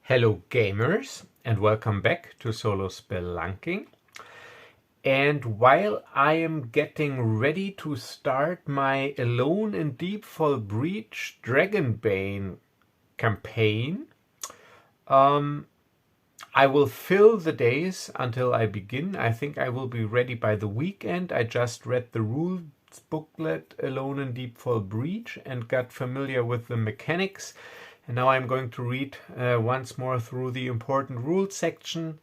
Hello gamers and welcome back to Solo Spelunking. And while I am getting ready to start my Alone in Deepfall Breach Dragonbane campaign, I will fill the days until I begin. I think I will be ready by the weekend. I just read the rules booklet Alone in Deepfall Breach and got familiar with the mechanics. And now I'm going to read once more through the important rules sections.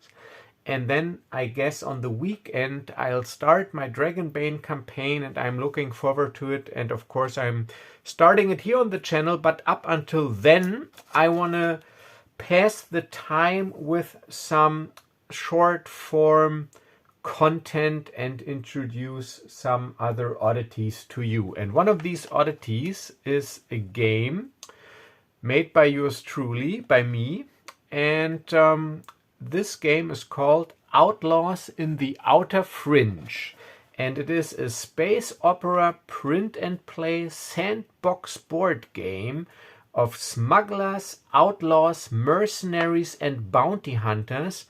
And then I guess on the weekend I'll start my Dragonbane campaign, and I'm looking forward to it. And of course I'm starting it here on the channel, but up until then I want to pass the time with some short form content and introduce some other oddities to you. And one of these oddities is a game made by yours truly, by me, and this game is called Outlaws in the Outer Fringe, and it is a space opera print and play sandbox board game of smugglers, outlaws, mercenaries and bounty hunters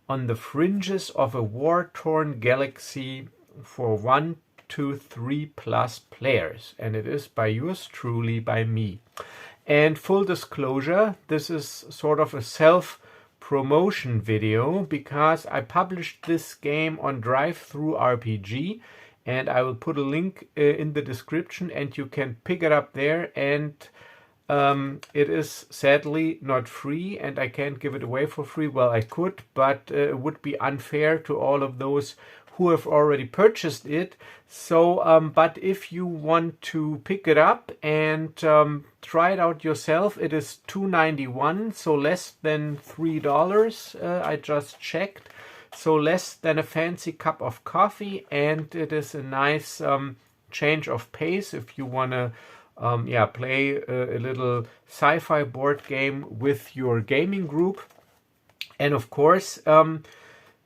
on the fringes of a war-torn galaxy for 1, 2, 3 plus players, and it is by yours truly, by me. And full disclosure, this is sort of a self-promotion video because I published this game on DriveThruRPG, and I will put a link in the description and you can pick it up there. And it is sadly not free and I can't give it away for free. Well, I could, but it would be unfair to all of those who have already purchased it. So, but if you want to pick it up and try it out yourself, it is $2.91, so less than $3. I just checked, so less than a fancy cup of coffee, and it is a nice change of pace if you want to play a little sci-fi board game with your gaming group. And of course,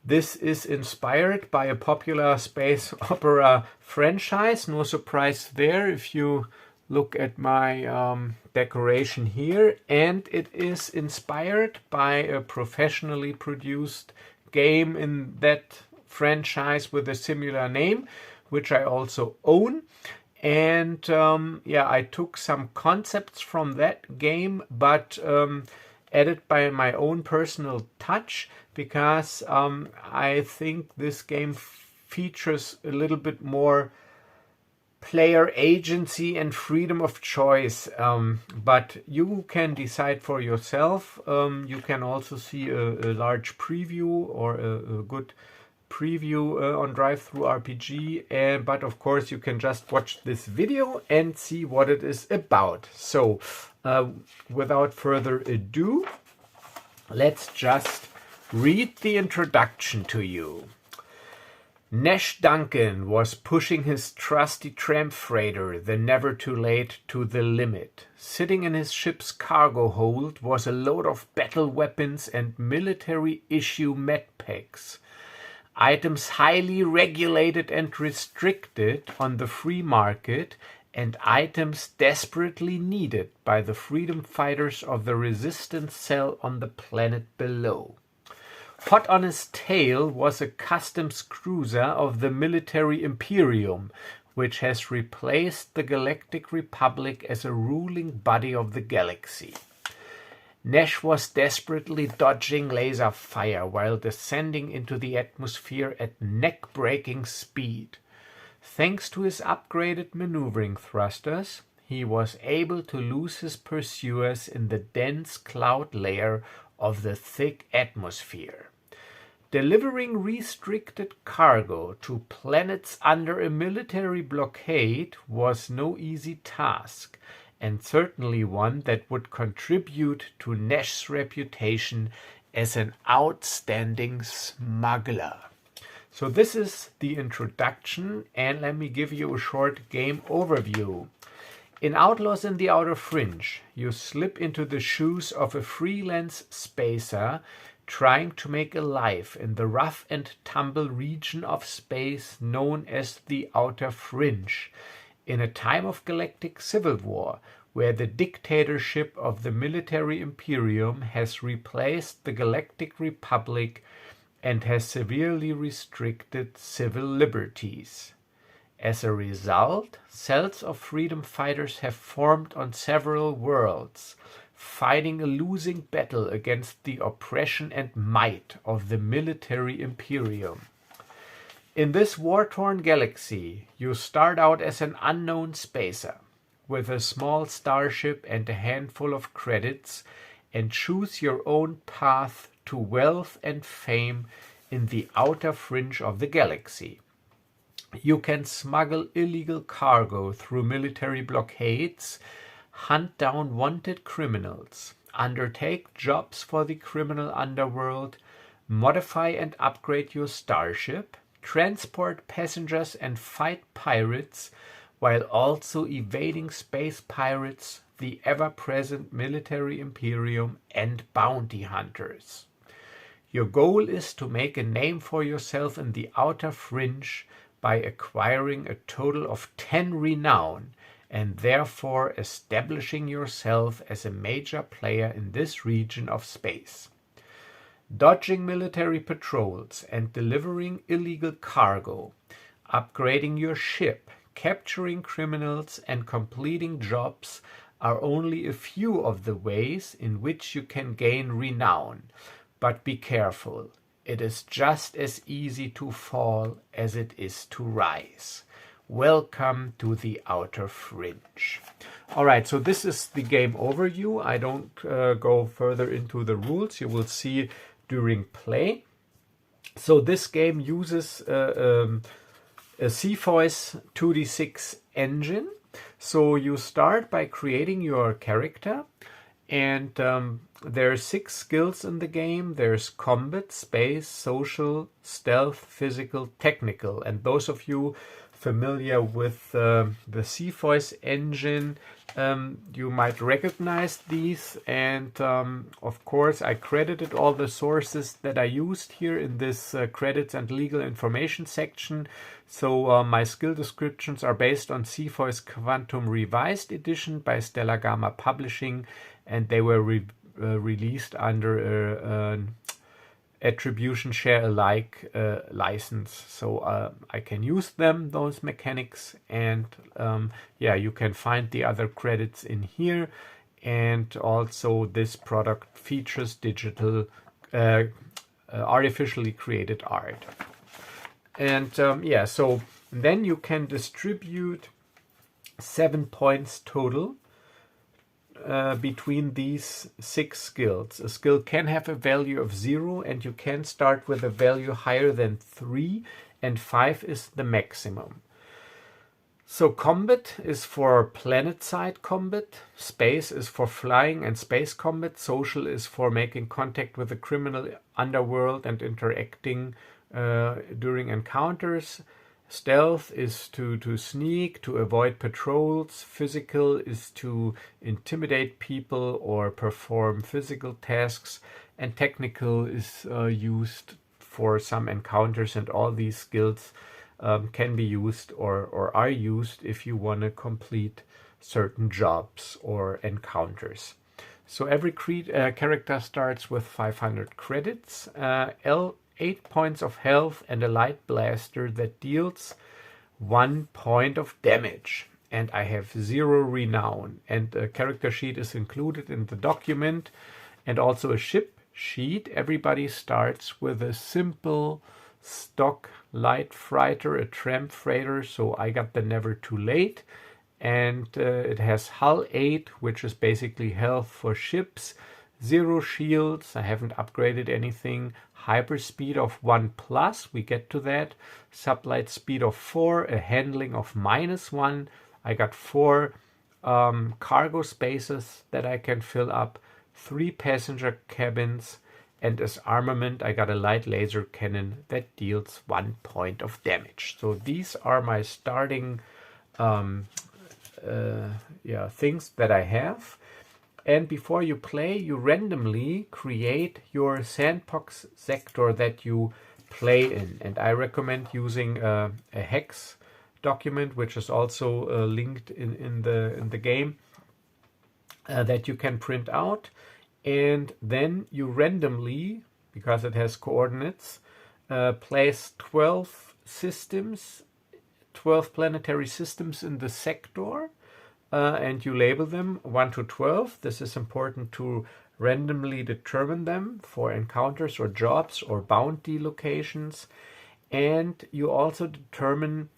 this is inspired by a popular space opera franchise. No surprise there if you look at my decoration here. And it is inspired by a professionally produced game in that franchise with a similar name, which I also own. And I took some concepts from that game, but added by my own personal touch, because I think this game features a little bit more player agency and freedom of choice, but you can decide for yourself. You can also see a large preview or a good preview on DriveThruRPG, but of course you can just watch this video and see what it is about. So without further ado, let's just read the introduction to you. Nash Duncan was pushing his trusty tramp freighter, the Never Too Late, to the limit. Sitting in his ship's cargo hold was a load of battle weapons and military-issue medpacks. Items highly regulated and restricted on the free market, and items desperately needed by the freedom fighters of the resistance cell on the planet below. Hot on his tail was a customs cruiser of the military Imperium, which has replaced the Galactic Republic as a ruling body of the galaxy. Nash was desperately dodging laser fire while descending into the atmosphere at neck-breaking speed. Thanks to his upgraded maneuvering thrusters, he was able to lose his pursuers in the dense cloud layer of the thick atmosphere. Delivering restricted cargo to planets under a military blockade was no easy task, and certainly one that would contribute to Nash's reputation as an outstanding smuggler. So this is the introduction, and let me give you a short game overview. In Outlaws in the Outer Fringe, you slip into the shoes of a freelance spacer trying to make a life in the rough and tumble region of space known as the Outer Fringe, in a time of galactic civil war, where the dictatorship of the military imperium has replaced the Galactic Republic and has severely restricted civil liberties. As a result, cells of freedom fighters have formed on several worlds, fighting a losing battle against the oppression and might of the military imperium. In this war-torn galaxy, you start out as an unknown spacer, with a small starship and a handful of credits, and choose your own path to wealth and fame in the outer fringe of the galaxy. You can smuggle illegal cargo through military blockades, hunt down wanted criminals, undertake jobs for the criminal underworld, modify and upgrade your starship, transport passengers and fight pirates, while also evading space pirates, the ever-present military imperium, and bounty hunters. Your goal is to make a name for yourself in the outer fringe by acquiring a total of 10 renown, and therefore establishing yourself as a major player in this region of space. Dodging military patrols and delivering illegal cargo, upgrading your ship, capturing criminals, and completing jobs are only a few of the ways in which you can gain renown. But be careful, it is just as easy to fall as it is to rise. Welcome to the outer fringe. All right, so this is the game overview. I don't go further into the rules. You will see during play. So this game uses a CVoice 2D6 engine. So you start by creating your character, and there are 6 skills in the game. There's combat, space, social, stealth, physical, technical. And those of you familiar with the CVoice engine, you might recognize these. And of course, I credited all the sources that I used here in this credits and legal information section. So my skill descriptions are based on CVoice Quantum Revised Edition by Stellar Gamma Publishing, and they were released under an attribution share alike license. So I can use them, those mechanics, and yeah, you can find the other credits in here. And also this product features digital artificially created art. And yeah, so then you can distribute 7 points total between these 6 skills. A skill can have a value of 0, and you can start with a value higher than 3, and 5 is the maximum. So combat is for planet-side combat, space is for flying and space combat, social is for making contact with the criminal underworld and interacting during encounters. Stealth is to sneak, to avoid patrols. Physical is to intimidate people or perform physical tasks. And technical is used for some encounters, and all these skills can be used or are used if you want to complete certain jobs or encounters. So every character starts with 500 credits. 8 points of health and a light blaster that deals 1 point of damage. And I have 0 renown. And a character sheet is included in the document, and also a ship sheet. Everybody starts with a simple stock light freighter, a tramp freighter. So I got the Never Too Late. And it has hull 8, which is basically health for ships. 0 shields, I haven't upgraded anything. Hyperspeed of 1+, we get to that. Sublight speed of 4, a handling of -1. I got 4 cargo spaces that I can fill up, 3 passenger cabins, and as armament I got a light laser cannon that deals 1 point of damage. So these are my starting things that I have. And before you play, you randomly create your sandbox sector that you play in. And I recommend using a hex document, which is also linked in the game. that you can print out, and then you randomly, because it has coordinates, place 12 systems, 12 planetary systems in the sector, and you label them 1 to 12. This is important to randomly determine them for encounters or jobs or bounty locations. And you also determine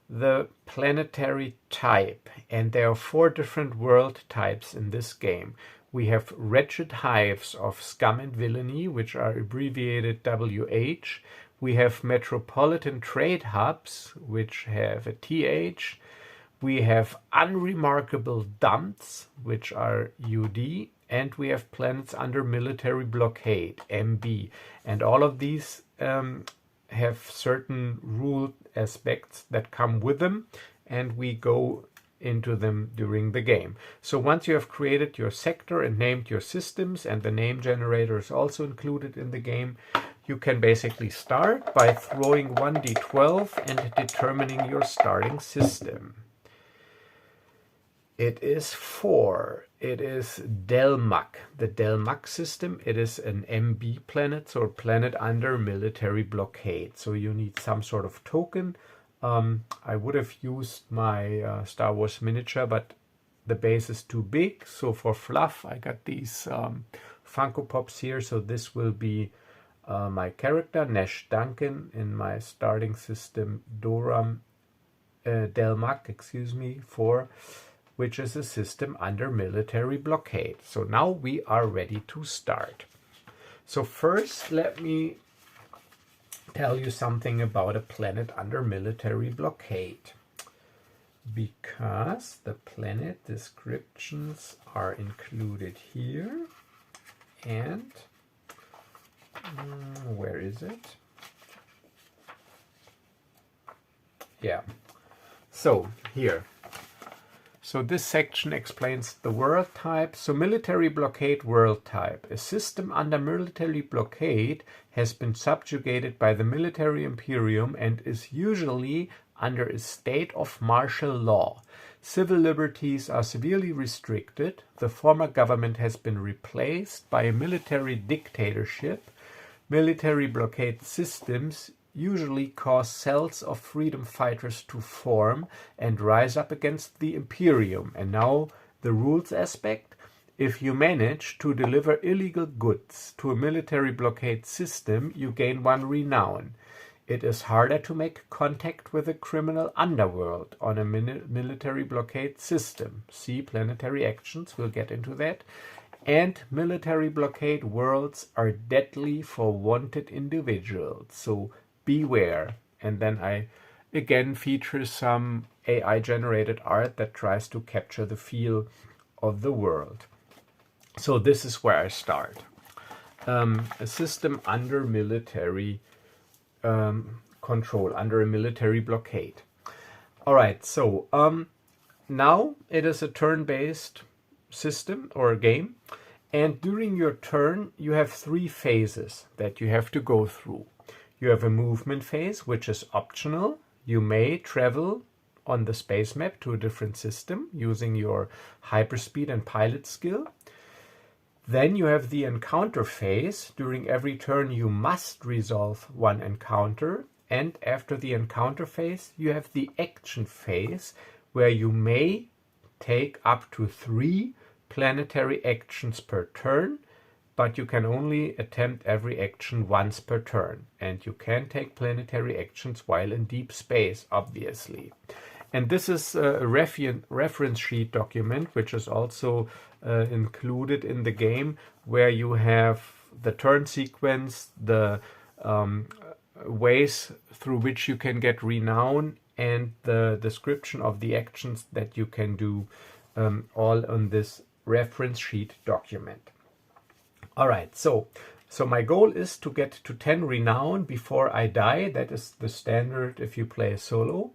the planetary type. And there are 4 different world types in this game. We have wretched hives of scum and villainy, which are abbreviated WH. We have metropolitan trade hubs, which have a TH. We have unremarkable dumps, which are UD. And we have planets under military blockade, MB. And all of these have certain rule aspects that come with them, and we go into them during the game. So once you have created your sector and named your systems, and the name generator is also included in the game, you can basically start by throwing 1d12 and determining your starting system. It is 4. It is Delmak, the Delmak system. It is an MB planet, so a planet under military blockade. So you need some sort of token. I would have used my Star Wars miniature, but the base is too big. So for fluff, I got these Funko Pops here. So this will be my character, Nash Duncan, in my starting system, Delmak, 4. Which is a system under military blockade. So now we are ready to start. So first, let me tell you something about a planet under military blockade, because the planet descriptions are included here. And where is it? Yeah. So here. So this section explains the world type. So military blockade world type. A system under military blockade has been subjugated by the military imperium and is usually under a state of martial law. Civil liberties are severely restricted. The former government has been replaced by a military dictatorship. Military blockade systems usually cause cells of freedom fighters to form and rise up against the Imperium. And now the rules aspect. If you manage to deliver illegal goods to a military blockade system, you gain 1 renown. It is harder to make contact with the criminal underworld on a military blockade system. See planetary actions, we'll get into that. And military blockade worlds are deadly for wanted individuals. So beware. And then I again feature some AI generated art that tries to capture the feel of the world. So this is where I start. A system under military control, under a military blockade. All right, so now it is a turn-based system or game. And during your turn, you have 3 phases that you have to go through. You have a movement phase, which is optional. You may travel on the space map to a different system using your hyperspeed and pilot skill. Then you have the encounter phase. During every turn, you must resolve 1 encounter. And after the encounter phase, you have the action phase, where you may take up to 3 planetary actions per turn. But you can only attempt every action once per turn. And you can take planetary actions while in deep space, obviously. And this is a reference sheet document, which is also included in the game, where you have the turn sequence, the ways through which you can get renown, and the description of the actions that you can do, all on this reference sheet document. All right, so my goal is to get to 10 renown before I die. That is the standard if you play solo.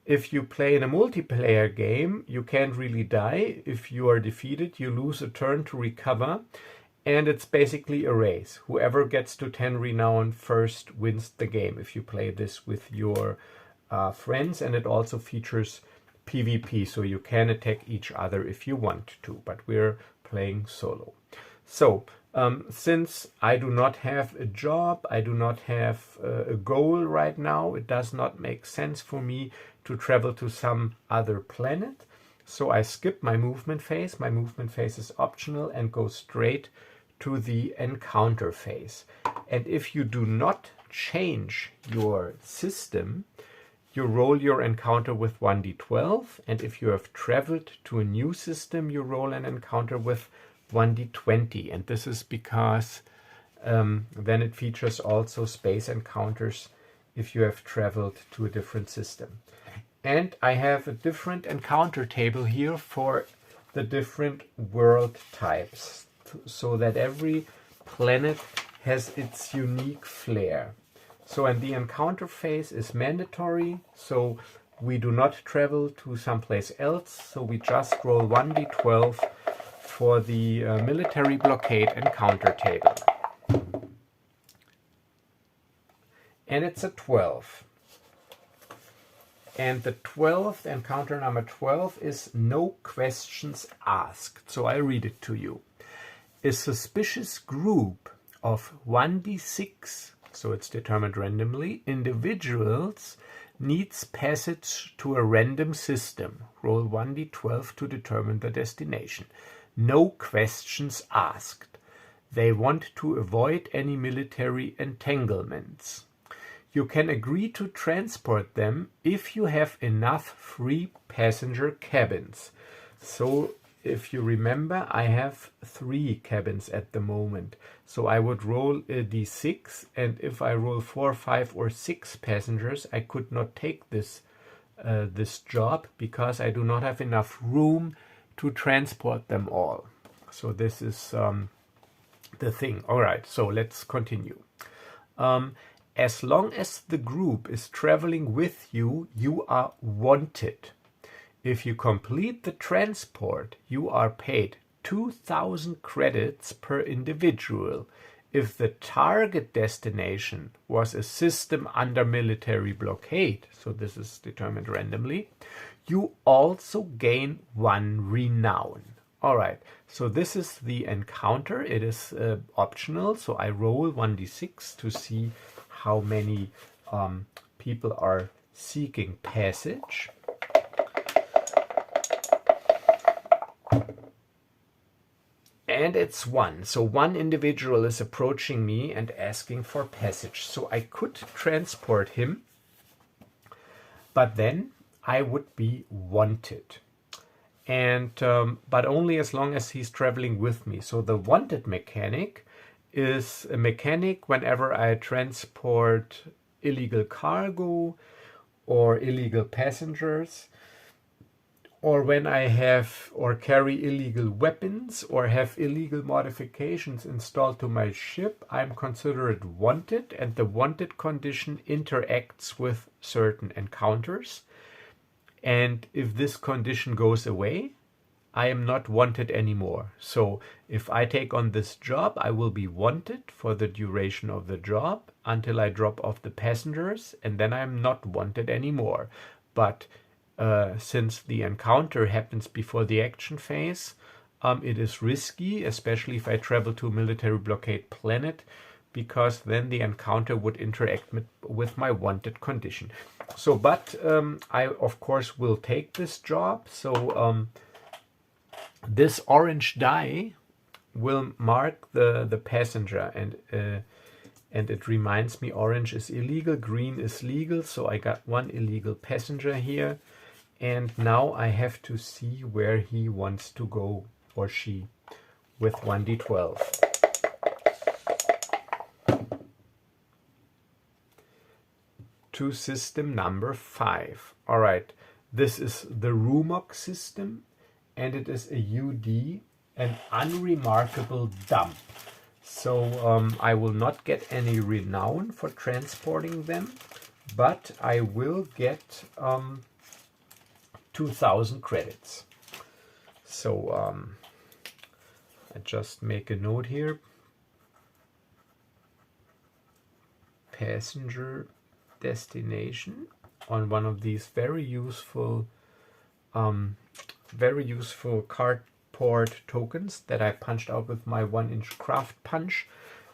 If you play in a multiplayer game, you can't really die. If you are defeated, you lose a turn to recover. And it's basically a race. Whoever gets to 10 renown first wins the game if you play this with your friends. And it also features PvP, so you can attack each other if you want to, but we're playing solo. So, since I do not have a job, I do not have a goal right now, it does not make sense for me to travel to some other planet. So I skip my movement phase. My movement phase is optional and go straight to the encounter phase. And if you do not change your system, you roll your encounter with 1d12, and if you have traveled to a new system, you roll an encounter with 1d20, and this is because then it features also space encounters if you have traveled to a different system. And I have a different encounter table here for the different world types, so that every planet has its unique flair. So, and the encounter phase is mandatory, so we do not travel to someplace else, so we just roll 1d12 for the military blockade encounter table. And it's a 12. And the 12th, encounter number 12, is no questions asked. So I read it to you. A suspicious group of 1d6, so it's determined randomly, individuals needs passage to a random system. Roll 1d12 to determine the destination. No questions asked. They want to avoid any military entanglements. You can agree to transport them if you have enough free passenger cabins. So if you remember, I have 3 cabins at the moment. So I would roll a d6, and if I roll 4, 5, or 6 passengers, I could not take this job because I do not have enough room to transport them all. So this is the thing. All right, so let's continue. As long as the group is traveling with you, you are wanted. If you complete the transport, you are paid 2,000 credits per individual. If the target destination was a system under military blockade, so this is determined randomly, you also gain 1 renown. All right, so this is the encounter. It is optional, so I roll 1d6 to see how many people are seeking passage. And it's 1. So 1 individual is approaching me and asking for passage. So I could transport him, but then I would be wanted. And but only as long as he's traveling with me. So the wanted mechanic is a mechanic whenever I transport illegal cargo or illegal passengers, or when I have or carry illegal weapons or have illegal modifications installed to my ship, I'm considered wanted, and the wanted condition interacts with certain encounters. And if this condition goes away, I am not wanted anymore. So if I take on this job, I will be wanted for the duration of the job until I drop off the passengers, and then I am not wanted anymore. But since the encounter happens before the action phase, it is risky, especially if I travel to a military blockade planet, because then the encounter would interact with my wanted condition. So, but I of course will take this job. So this orange die will mark the passenger, and it reminds me orange is illegal, green is legal. So I got 1 illegal passenger here, and now I have to see where he wants to go, or she, with 1d12. To system number 5. All right, this is the Rumok system, and it is a UD, an unremarkable dump. So I will not get any renown for transporting them, but I will get 2,000 credits. So I just make a note here. Passenger destination on one of these very useful very useful cardboard tokens that I punched out with my 1-inch craft punch.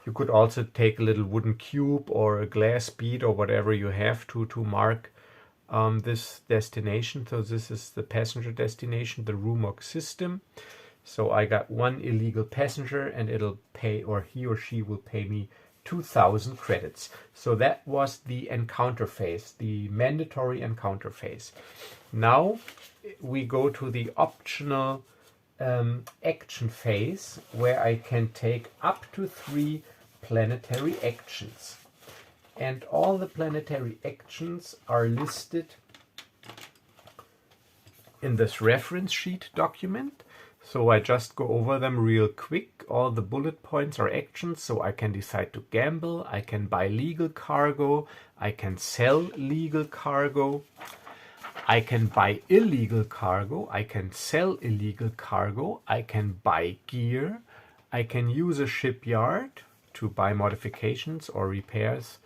You could also take a little wooden cube or a glass bead or whatever you have to mark this destination. So this is the passenger destination, the Rumok system. So I got one illegal passenger, and it'll pay, or he or she will pay me 2,000 credits. So that was the encounter phase, the mandatory encounter phase. Now we go to the optional action phase, where I can take up to 3 planetary actions. And all the planetary actions are listed in this reference sheet document. So I just go over them real quick. All the bullet points are actions, so I can decide to gamble, I can buy legal cargo, I can sell legal cargo, I can buy illegal cargo, I can sell illegal cargo, I can buy gear, I can use a shipyard to buy modifications or repairs.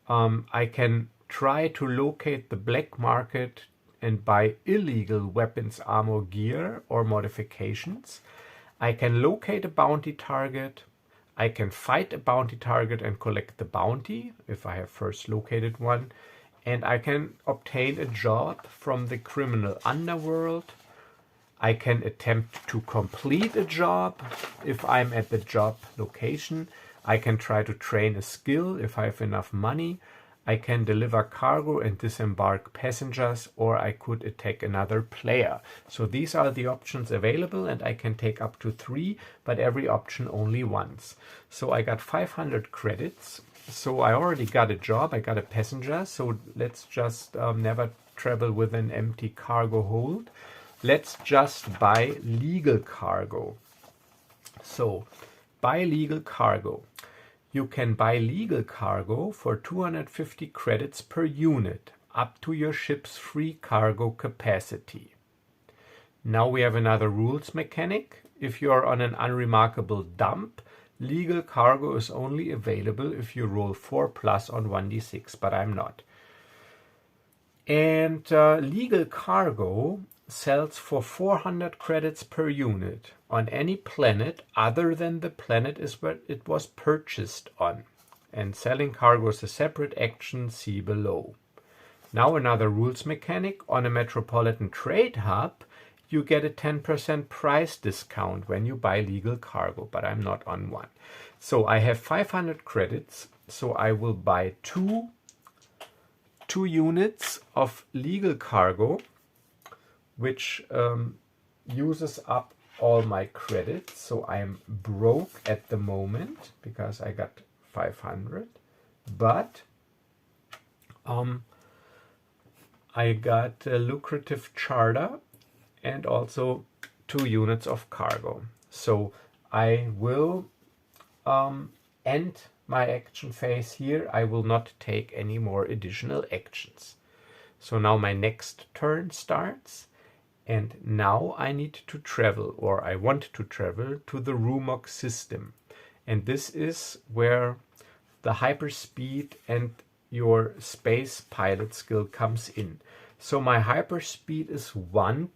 I can try to locate the black market and buy illegal weapons, armor, gear, or modifications. I can locate a bounty target. I can fight a bounty target and collect the bounty, if I have first located one. And I can obtain a job from the criminal underworld. I can attempt to complete a job if I'm at the job location. I can try to train a skill if I have enough money. I can deliver cargo and disembark passengers, or I could attack another player. So these are the options available, and I can take up to 3, but every option only once. So I got 500 credits. So I already got a job, I got a passenger. So let's just never travel with an empty cargo hold. Let's just buy legal cargo. So buy legal cargo. You can buy legal cargo for 250 credits per unit, up to your ship's free cargo capacity. Now we have another rules mechanic. If you are on an unremarkable dump, legal cargo is only available if you roll 4+ on 1d6, but I'm not. And legal cargo sells for 400 credits per unit on any planet other than the planet is where it was purchased on. And selling cargo is a separate action, see below. Now another rules mechanic. On a metropolitan trade hub, you get a 10% price discount when you buy legal cargo, but I'm not on one. So I have 500 credits, so I will buy two units of legal cargo, which uses up all my credits. So I'm broke at the moment because I got 500, but I got a lucrative charter and also 2 units of cargo. So I will end my action phase here. I will not take any more additional actions. So now my next turn starts. And now I need to travel, or I want to travel, to the Rumok system. And this is where the hyperspeed and your space pilot skill comes in. So my hyperspeed is 1+.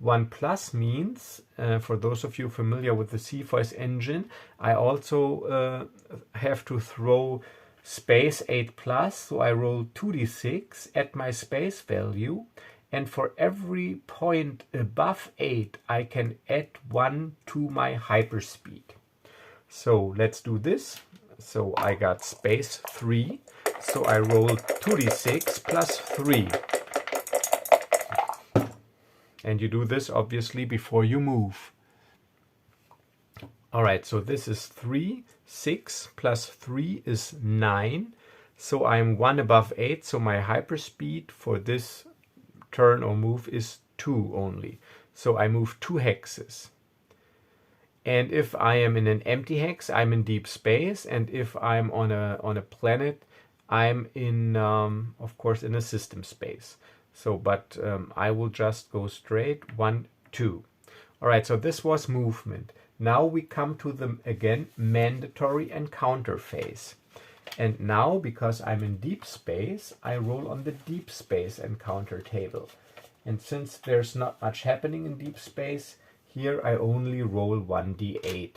1+ means, for those of you familiar with the CFOS engine, I also have to throw space 8+, so I roll 2d6 at my space value. And for every point above 8, I can add 1 to my hyperspeed. So let's do this. So I got space 3. So I roll 2d6 plus 3. And you do this obviously before you move. Alright, so this is 3. 6 plus 3 is 9. So I'm 1 above 8. So my hyperspeed for this turn or move is 2 only. So I move 2 hexes. And if I am in an empty hex, I'm in deep space. And if I'm on a planet, I'm in, of course, in a system space. So, but I will just go straight 1, 2. All right, so this was movement. Now we come to the, again, mandatory encounter phase. And now, because I'm in deep space, I roll on the deep space encounter table. And since there's not much happening in deep space, here I only roll 1d8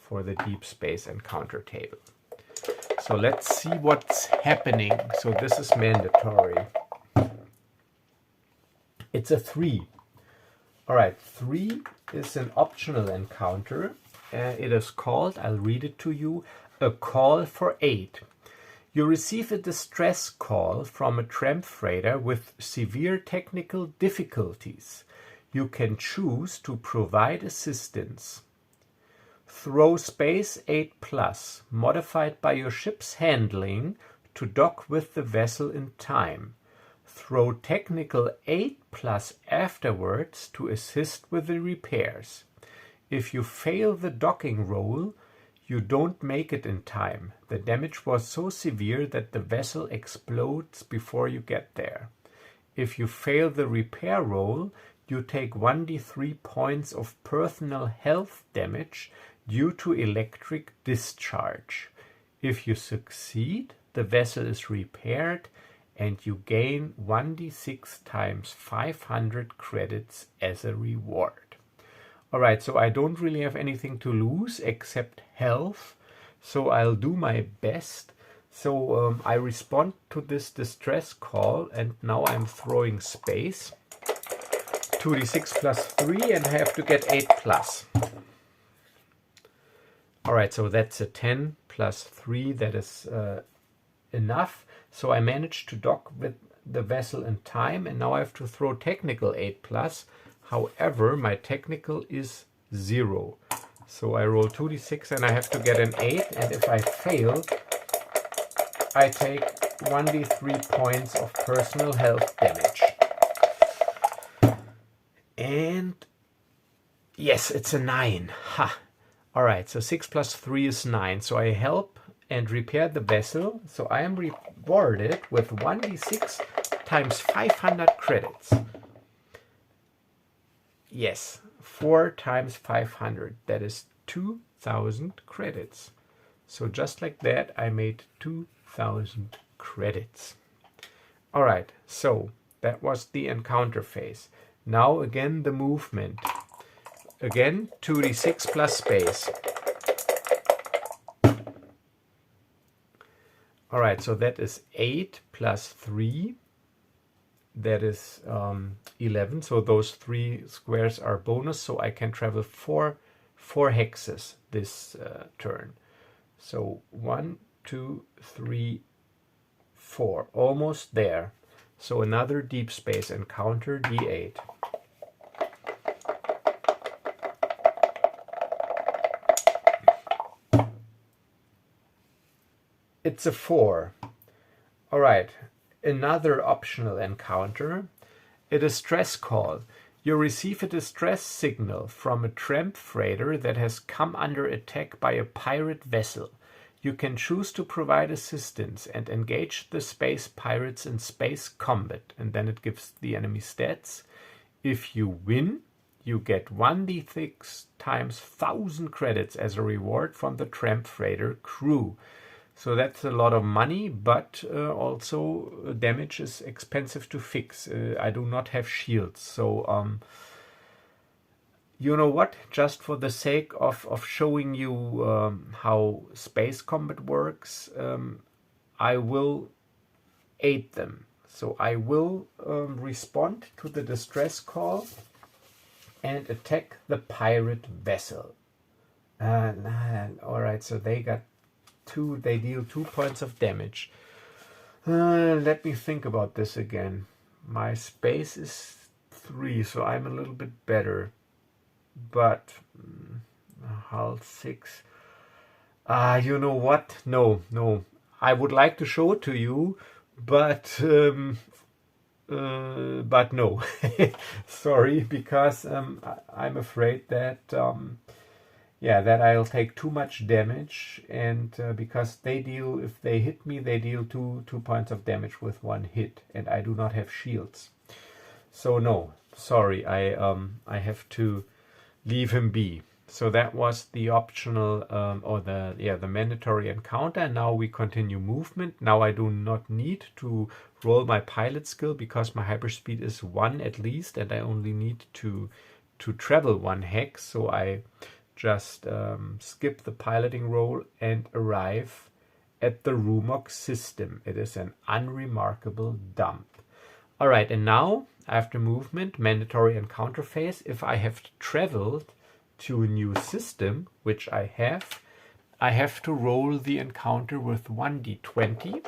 for the deep space encounter table. So let's see what's happening. So this is mandatory. It's a 3. All right, 3 is an optional encounter. It is called, I'll read it to you, a call for aid. You receive a distress call from a tramp freighter with severe technical difficulties. You can choose to provide assistance. Throw space 8+, modified by your ship's handling, to dock with the vessel in time. Throw technical 8+ afterwards to assist with the repairs. If you fail the docking roll, you don't make it in time. The damage was so severe that the vessel explodes before you get there. If you fail the repair roll, you take 1d3 points of personal health damage due to electric discharge. If you succeed, the vessel is repaired and you gain 1d6 times 500 credits as a reward. Alright, so I don't really have anything to lose except health, so I'll do my best. So I respond to this distress call, and now I'm throwing space. 2d6 plus 3, and I have to get 8+. Alright, so that's a 10 plus 3, that is enough. So I managed to dock with the vessel in time, and now I have to throw technical 8+. However, my technical is 0. So I roll 2d6 and I have to get an 8, and if I fail, I take 1d3 points of personal health damage. And yes, it's a 9. Ha! Alright, so 6 plus 3 is 9. So I help and repair the vessel. So I am rewarded with 1d6 times 500 credits. Yes, 4 times 500. That is 2,000 credits. So just like that, I made 2,000 credits. Alright, so that was the encounter phase. Now again the movement. Again, 2d6 plus space. Alright, so that is 8 plus 3. That is 11. So those 3 squares are bonus, so I can travel 4 hexes this turn. So 1, 2, 3, 4. Almost there. So another deep space encounter, d8. It's a 4. Alright, another optional encounter. A distress call. You receive a distress signal from a tramp freighter that has come under attack by a pirate vessel. You can choose to provide assistance and engage the space pirates in space combat, and then it gives the enemy stats. If you win, you get 1d6 times 1,000 credits as a reward from the tramp freighter crew. So that's a lot of money, but also damage is expensive to fix. I do not have shields, so you know what? Just for the sake of showing you how space combat works, I will aid them. So I will respond to the distress call and attack the pirate vessel. Alright, so they got 2, they deal 2 points of damage. Let me think about this again. My space is 3, so I'm a little bit better. But hull 6. You know what? No. I would like to show it to you, but no. Sorry, because I'm afraid that that I'll take too much damage, and because they deal, if they hit me, they deal 2 points of damage with 1 hit, and I do not have shields. So no, sorry, I have to leave him be. So that was the optional or the mandatory encounter. Now we continue movement. Now I do not need to roll my pilot skill because my hyperspeed is 1 at least, and I only need to travel 1 hex. So I just skip the piloting roll and arrive at the Rumok system. It is an unremarkable dump. All right, and now after movement, mandatory encounter phase, if I have traveled to a new system, which I have to roll the encounter with 1d20,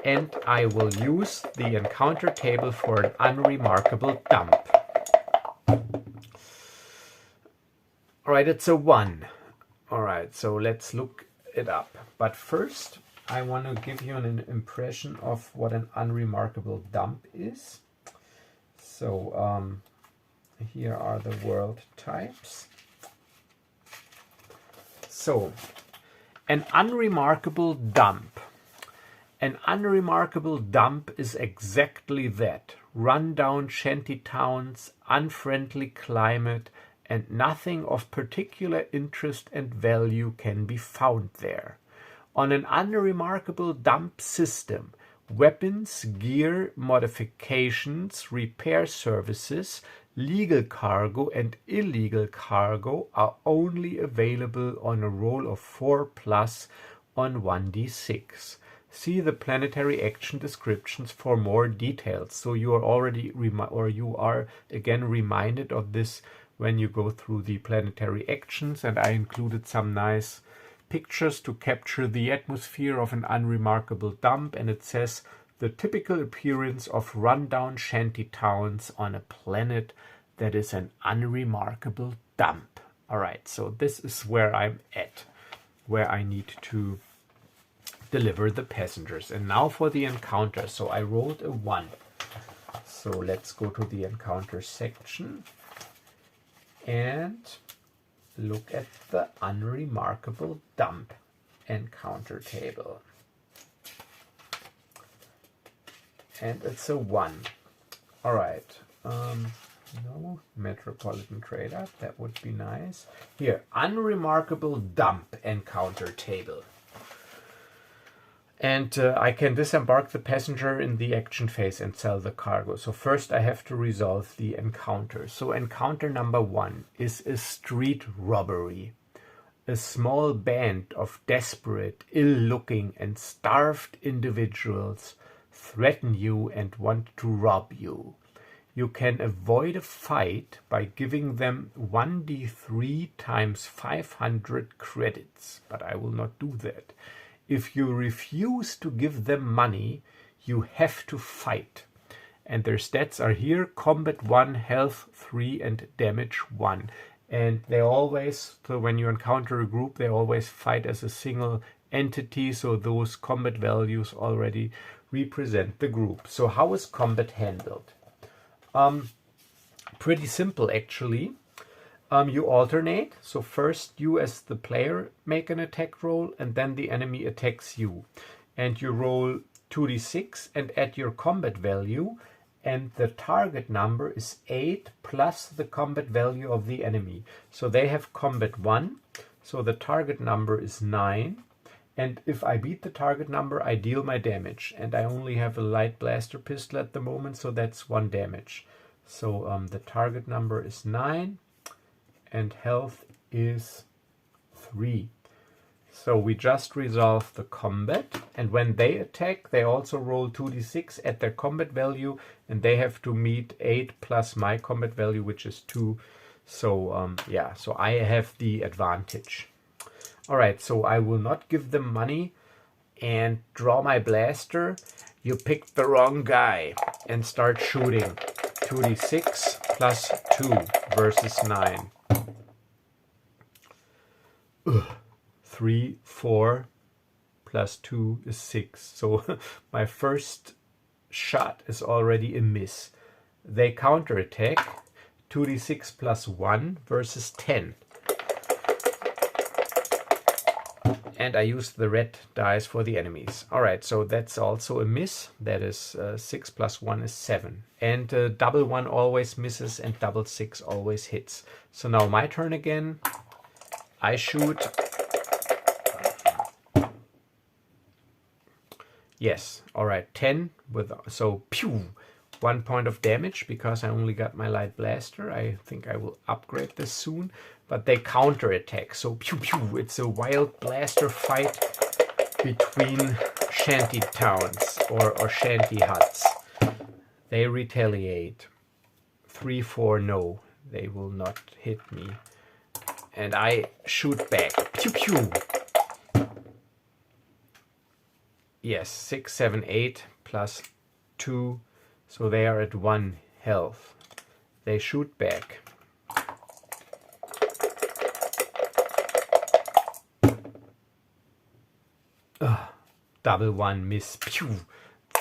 and I will use the encounter table for an unremarkable dump. All right, it's a 1. All right, so let's look it up. But first, I want to give you an impression of what an unremarkable dump is. So here are the world types. So, an unremarkable dump. An unremarkable dump is exactly that. Rundown shanty towns, unfriendly climate, and nothing of particular interest and value can be found there. On an unremarkable dump system, weapons, gear, modifications, repair services, legal cargo and illegal cargo are only available on a roll of 4+ on 1d6. See the planetary action descriptions for more details. So you are already you are again reminded of this when you go through the planetary actions, and I included some nice pictures to capture the atmosphere of an unremarkable dump, and it says the typical appearance of rundown shanty towns on a planet that is an unremarkable dump. All right, so this is where I'm at, where I need to deliver the passengers. And now for the encounter. So I rolled a 1. So let's go to the encounter section and look at the unremarkable dump encounter table. And it's a 1. All right. No, Metropolitan Trader, that would be nice. Here, unremarkable dump encounter table. And I can disembark the passenger in the action phase and sell the cargo. So first I have to resolve the encounter. So encounter number 1 is a street robbery. A small band of desperate, ill-looking and starved individuals threaten you and want to rob you. You can avoid a fight by giving them 1d3 times 500 credits, but I will not do that. If you refuse to give them money, you have to fight. And their stats are here: combat 1, health 3, and damage 1. And they always, so when you encounter a group, they always fight as a single entity, so those combat values already represent the group. So how is combat handled? Pretty simple, actually. You alternate. So first you as the player make an attack roll, and then the enemy attacks you. And you roll 2d6 and add your combat value, and the target number is 8 plus the combat value of the enemy. So they have combat 1, so the target number is 9. And if I beat the target number, I deal my damage. And I only have a light blaster pistol at the moment, so that's 1 damage. So the target number is 9, and health is 3. So we just resolve the combat. And when they attack, they also roll 2d6 at their combat value, and they have to meet 8 plus my combat value, which is 2. So yeah, so I have the advantage. All right, so I will not give them money and draw my blaster. You picked the wrong guy and start shooting. 2d6 plus 2 versus 9. 3, 4 plus 2 is 6. So my first shot is already a miss. They counterattack. 2d6 plus 1 versus 10. And I use the red dice for the enemies. All right, so that's also a miss. That is 6 plus 1 is 7. And double 1 always misses, and double 6 always hits. So now my turn again. I shoot. Yes, all right, 10 with, so pew, 1 point of damage because I only got my light blaster. I think I will upgrade this soon, but they counterattack. So pew pew, it's a wild blaster fight between shanty towns or shanty huts. They retaliate. 3-4, no, they will not hit me. And I shoot back. Pew pew. Yes, 6, 7, 8 plus 2. So they are at 1 health. They shoot back. Double 1 miss. Pew.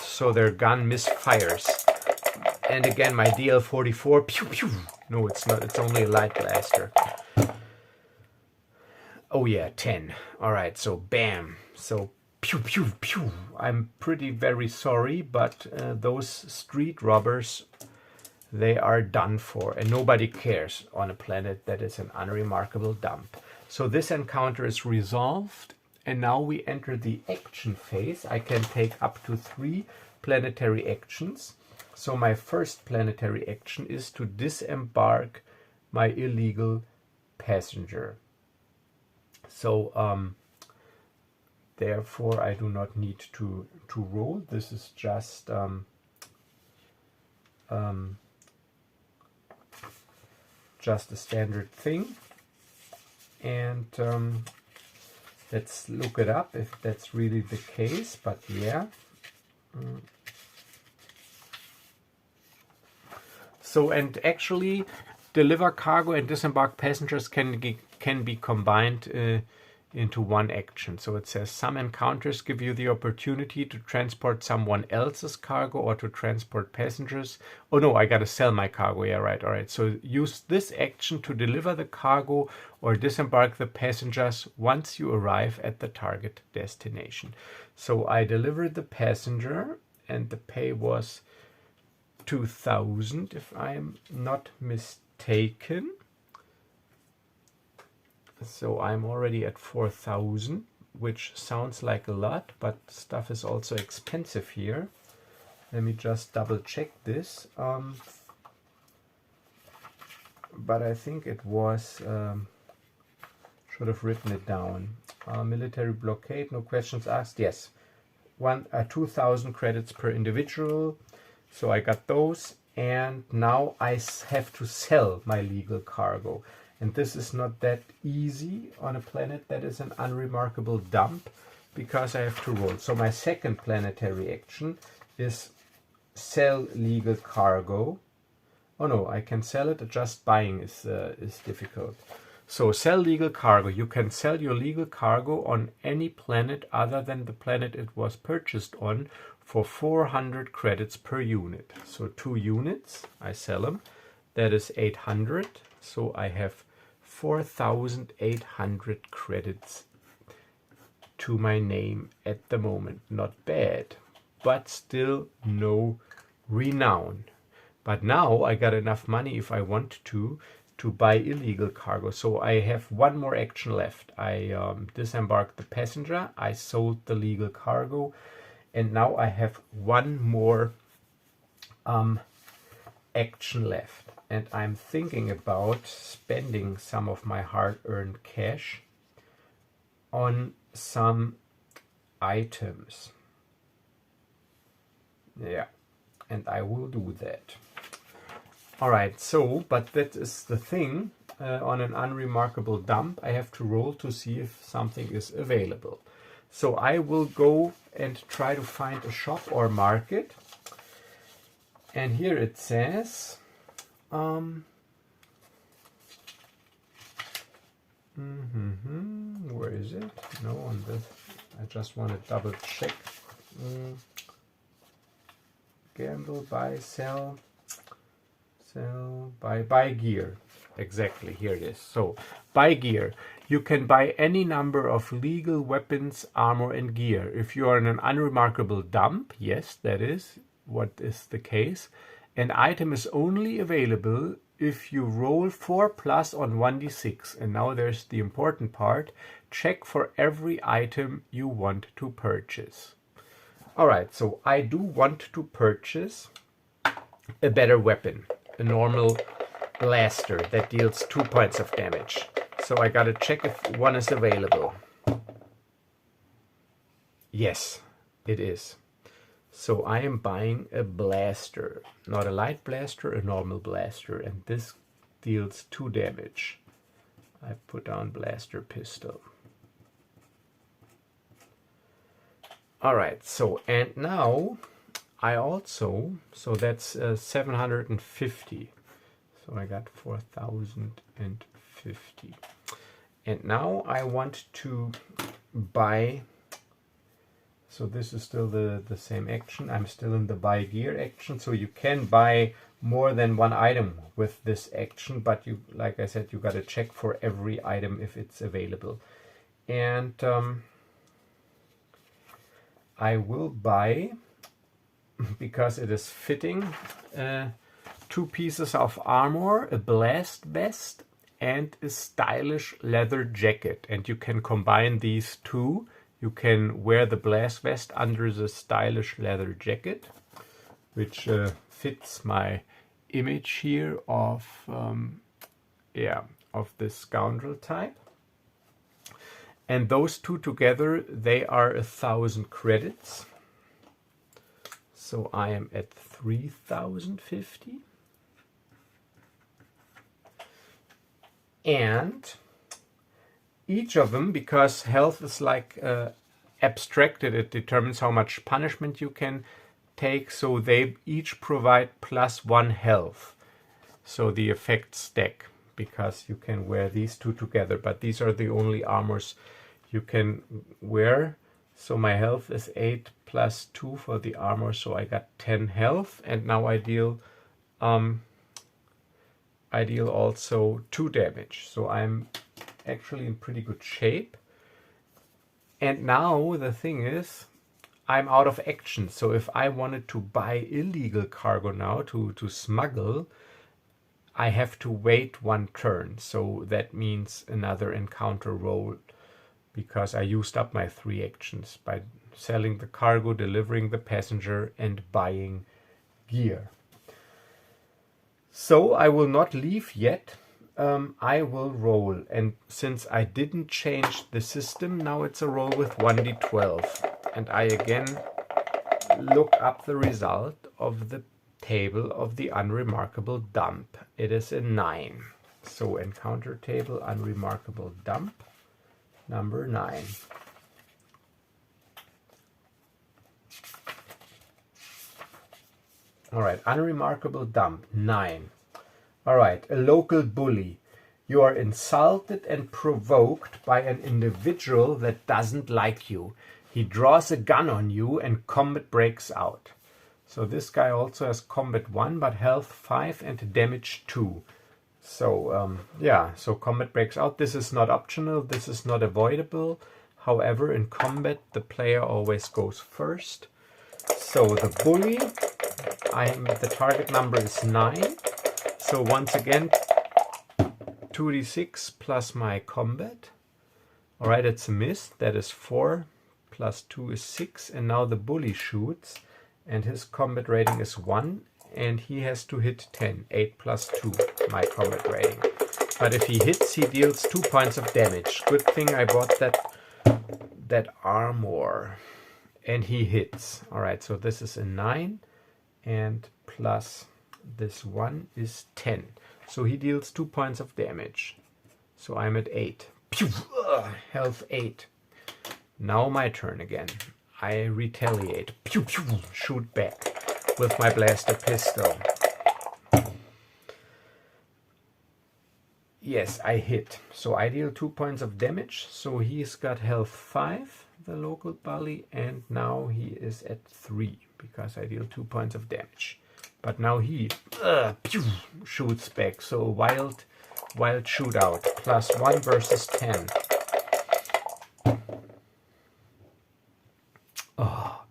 So their gun misfires. And again, my DL-44. Pew pew. No, it's not. It's only a light blaster. Oh yeah, 10. All right, so bam. So pew pew pew. I'm very sorry, but those street robbers, they are done for, and nobody cares on a planet that is an unremarkable dump. So this encounter is resolved, and now we enter the action phase. I can take up to 3 planetary actions. So my first planetary action is to disembark my illegal passenger. So therefore I do not need to roll. This is just a standard thing. And let's look it up if that's really the case, but yeah. So, and actually deliver cargo and disembark passengers can be combined into one action. So it says some encounters give you the opportunity to transport someone else's cargo or to transport passengers. Oh no, I gotta sell my cargo. Yeah, right. All right. So use this action to deliver the cargo or disembark the passengers once you arrive at the target destination. So I delivered the passenger and the pay was 2,000 if I'm not mistaken. So I'm already at 4,000, which sounds like a lot, but stuff is also expensive here. Let me just double check this. But I think it was, should have written it down. Military blockade, no questions asked. Yes, 2,000 credits per individual. So I got those, and now I have to sell my legal cargo. And this is not that easy on a planet that is an unremarkable dump, because I have to roll. So my second planetary action is sell legal cargo. Oh no, I can sell it, just buying is difficult. So sell legal cargo. You can sell your legal cargo on any planet other than the planet it was purchased on for 400 credits per unit. So 2 units, I sell them. That is 800. So I have 4,800 credits to my name at the moment. Not bad, but still no renown. But now I got enough money if I want to buy illegal cargo. So I have one more action left. I disembarked the passenger, I sold the legal cargo, and now I have one more action left. And I'm thinking about spending some of my hard-earned cash on some items. Yeah, and I will do that. All right, so, but that is the thing. On an unremarkable dump, I have to roll to see if something is available. So I will go and try to find a shop or market. And here it says... where is it? No, on this. I just want to double check. Gamble, buy, sell, buy gear. Exactly, here it is. So, buy gear. You can buy any number of legal weapons, armor, and gear. If you are in an unremarkable dump, yes, that is what is the case. An item is only available if you roll 4 plus on 1d6, and now there's the important part, check for every item you want to purchase. Alright, so I do want to purchase a better weapon, a normal blaster that deals 2 points of damage. So I gotta check if one is available. Yes, it is. So I am buying a blaster, not a light blaster, a normal blaster, and this deals 2 damage. I put down blaster pistol. Alright, so and now I also, so that's 750. So I got 4,050. And now I want to buy, so this is still the same action. I'm still in the buy gear action. So you can buy more than one item with this action, but you, like I said, you got to check for every item if it's available. And I will buy, because it is fitting, 2 pieces of armor, a blast vest, and a stylish leather jacket. And you can combine these two. You can wear the blast vest under the stylish leather jacket, which fits my image here of this scoundrel type. And those two together, they are 1,000 credits. So I am at 3,050. And each of them, because health is like abstracted, it determines how much punishment you can take. So they each provide +1 health. So the effects stack, because you can wear these two together. But these are the only armors you can wear. So my health is 8 plus 2 for the armor, so I got 10 health, and now I deal also 2 damage. So I'm actually in pretty good shape. And now the thing is, I'm out of action. So if I wanted to buy illegal cargo now to smuggle, I have to wait 1 turn. So that means another encounter roll, because I used up my 3 actions by selling the cargo, delivering the passenger, and buying gear. So I will not leave yet. I will roll. And since I didn't change the system, now it's a roll with 1d12. And I again look up the result of the table of the unremarkable dump. It is a 9. So encounter table unremarkable dump. Number 9. All right, unremarkable dump, 9. All right, a local bully. You are insulted and provoked by an individual that doesn't like you. He draws a gun on you and combat breaks out. So this guy also has combat 1, but health 5 and damage 2. So, so combat breaks out. This is not optional. This is not avoidable. However, in combat, the player always goes first. So the bully, the target number is 9. So once again, 2d6 plus my combat. All right, it's a miss. That is 4 plus 2 is 6. And now the bully shoots, and his combat rating is 1. And he has to hit 10. 8 plus 2, my combat rating. But if he hits, he deals 2 points of damage. Good thing I bought that armor. And he hits. Alright, so this is a 9. And plus this 1 is 10. So he deals 2 points of damage. So I'm at 8. Pew! Health 8. Now my turn again. I retaliate. Pew, pew, shoot back with my blaster pistol. Yes, I hit. So I deal 2 points of damage. So he's got health 5, the local bully, and now he is at 3 because I deal 2 points of damage. But now he pew, shoots back. So wild shootout. +1 versus 10. Oh,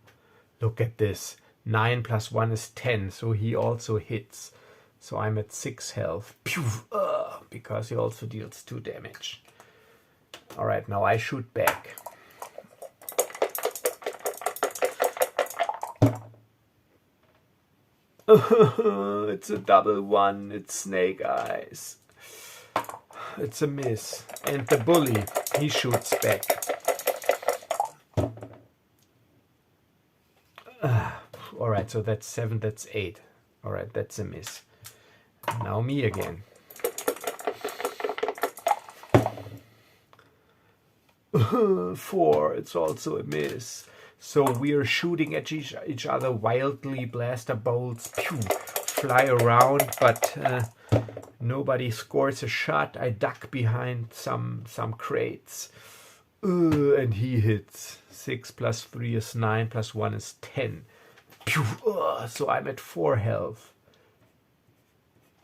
look at this. 9 plus 1 is 10, so he also hits. So I'm at 6 health. Pew! Because he also deals 2 damage. Alright, now I shoot back. It's a double 1. It's Snake Eyes. It's a miss. And the bully, he shoots back. Alright, so that's 7, that's 8. Alright, that's a miss. Now me again. Four, it's also a miss. So we are shooting at each other wildly. Blaster bolts fly around, but nobody scores a shot. I duck behind some crates. And he hits. 6 plus 3 is 9, plus 1 is 10. So I'm at 4 health.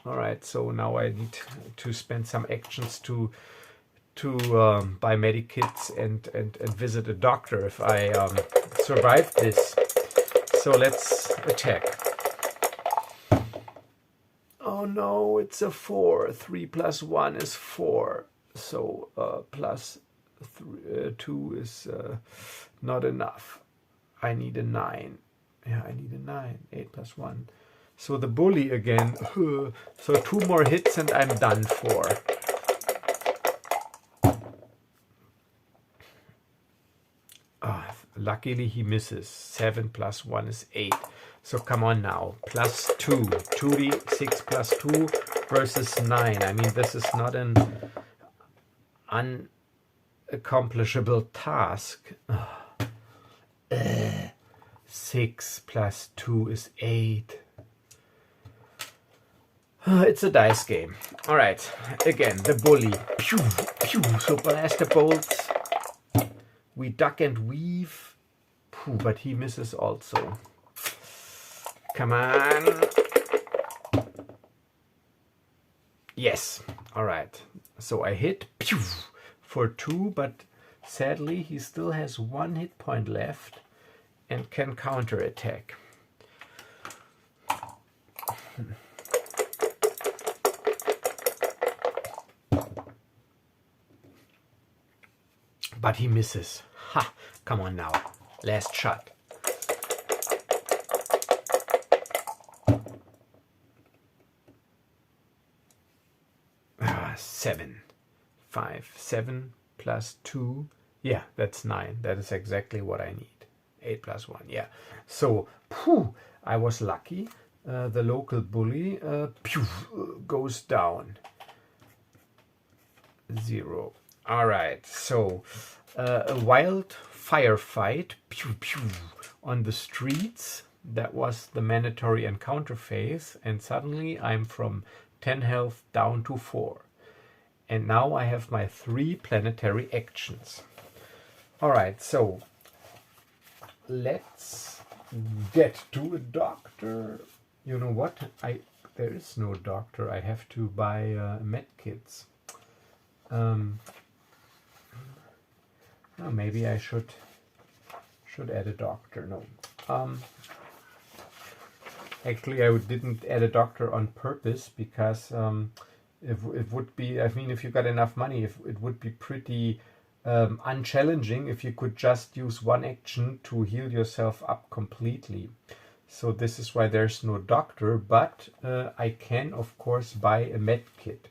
Alright, so now I need to spend some actions to buy medikits and visit a doctor if I survive this. So let's attack. Oh no, it's a 4. 3 plus 1 is 4. So plus 2 is not enough. I need a 9. Yeah, I need a 9. 8 plus 1. So the bully again. So 2 more hits and I'm done for. Luckily he misses. 7 plus 1 is 8. So come on now. Plus 2. 2d6 plus 2 versus 9. I mean, this is not an unaccomplishable task. 6 plus 2 is 8. It's a dice game. Alright, again, the bully. Pew, pew. So blaster bolts. We duck and weave. But he misses also. Come on. Yes. Alright. So I hit pew, for 2, but sadly he still has 1 hit point left and can counterattack. But he misses. Ha! Come on now. Last shot. Ah, 7. 5. 7 plus 2. Yeah, that's 9. That is exactly what I need. 8 plus 1. Yeah. So, I was lucky. The local bully goes down. 0. All right, so a wild firefight on the streets. That was the mandatory encounter phase, and suddenly I'm from 10 health down to 4. And now I have my 3 planetary actions. All right, so let's get to a doctor. You know what? There is no doctor. I have to buy medkits. Maybe I should add a doctor. No. Actually, I didn't add a doctor on purpose because it would be, I mean, if you got enough money, it would be pretty unchallenging if you could just use 1 action to heal yourself up completely. So this is why there's no doctor, but I can, of course, buy a med kit.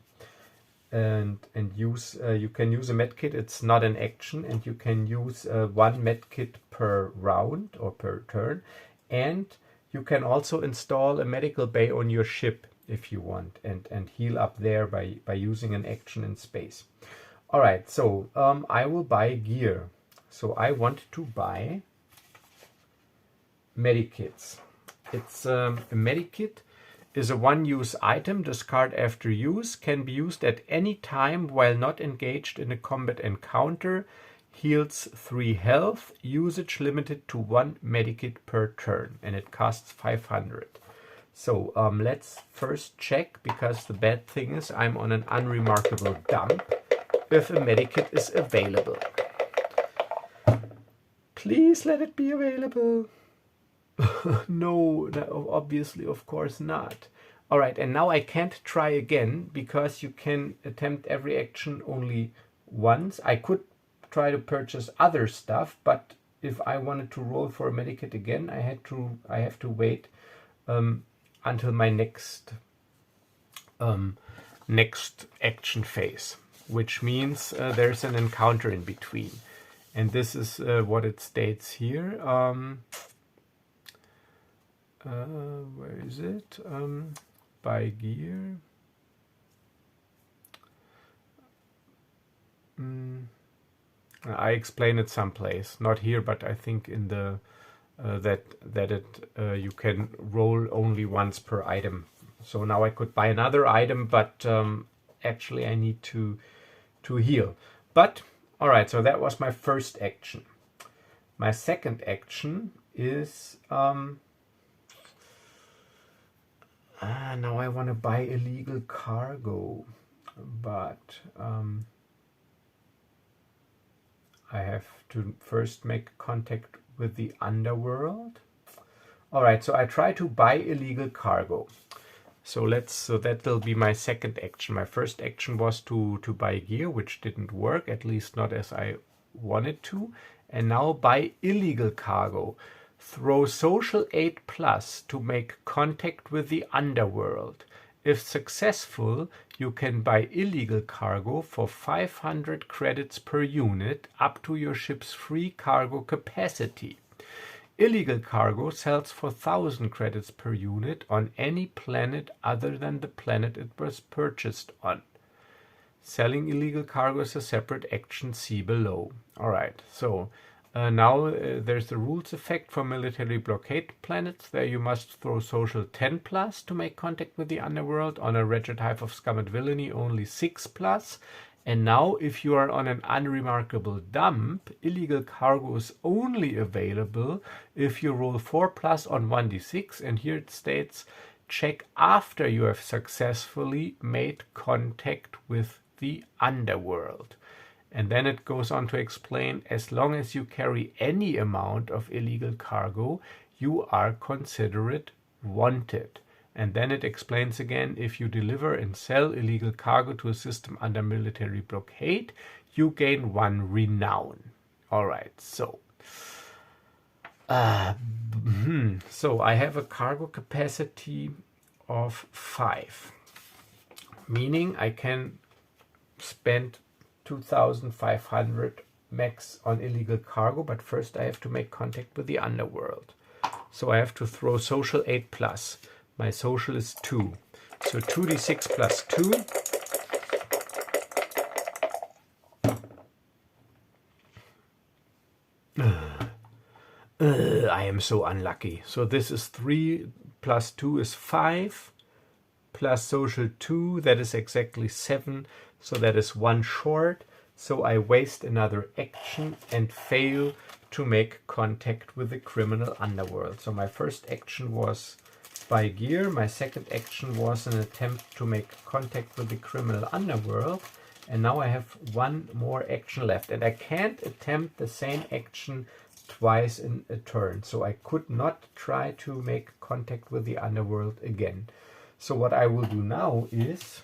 And use you can use a medkit. It's not an action, and you can use 1 medkit per round or per turn, and you can also install a medical bay on your ship if you want, and heal up there by using an action in space. All right, so I will buy gear. So I want to buy medikits. It's a medikit is a 1-use item, discard after use, can be used at any time while not engaged in a combat encounter, heals 3 health, usage limited to 1 medikit per turn, and it costs 500. So let's first check, because the bad thing is I'm on an unremarkable dump, if a medikit is available. Please let it be available. No, obviously, of course not. All right, and now I can't try again because you can attempt every action only once. I could try to purchase other stuff, but if I wanted to roll for a medikit again, I have to wait until my next action phase, which means there's an encounter in between, and this is what it states here. Where is it? Buy gear. I explain it someplace, not here, but I think in the you can roll only once per item. So now I could buy another item, but actually I need to heal. But all right, so that was my first action. My second action is now I want to buy illegal cargo, but I have to first make contact with the underworld. All right, so I try to buy illegal cargo. So that will be my second action. My first action was to buy gear, which didn't work, at least not as I wanted to. And now buy illegal cargo. Throw social 8+ to make contact with the underworld. If successful, you can buy illegal cargo for 500 credits per unit up to your ship's free cargo capacity. Illegal cargo sells for 1,000 credits per unit on any planet other than the planet it was purchased on. Selling illegal cargo is a separate action, see below. Alright, so now there's the rules effect for military blockade planets. There you must throw social 10+ to make contact with the underworld. On a wretched hive of scum and villainy, only 6+. And now if you are on an unremarkable dump, illegal cargo is only available if you roll 4+ on 1d6. And here it states, check after you have successfully made contact with the underworld. And then it goes on to explain, as long as you carry any amount of illegal cargo, you are considered wanted. And then it explains again, if you deliver and sell illegal cargo to a system under military blockade, you gain 1 renown. All right, so so I have a cargo capacity of 5, meaning I can spend 2,500 max on illegal cargo, but first I have to make contact with the underworld. So I have to throw social 8+. My social is 2. So 2d6 plus 2. I am so unlucky. So this is 3 plus 2 is 5. Plus social 2, that is exactly 7. So that is 1 short. So I waste another action and fail to make contact with the criminal underworld. So my first action was buy gear. My second action was an attempt to make contact with the criminal underworld. And now I have 1 more action left. And I can't attempt the same action twice in a turn. So I could not try to make contact with the underworld again. So what I will do now is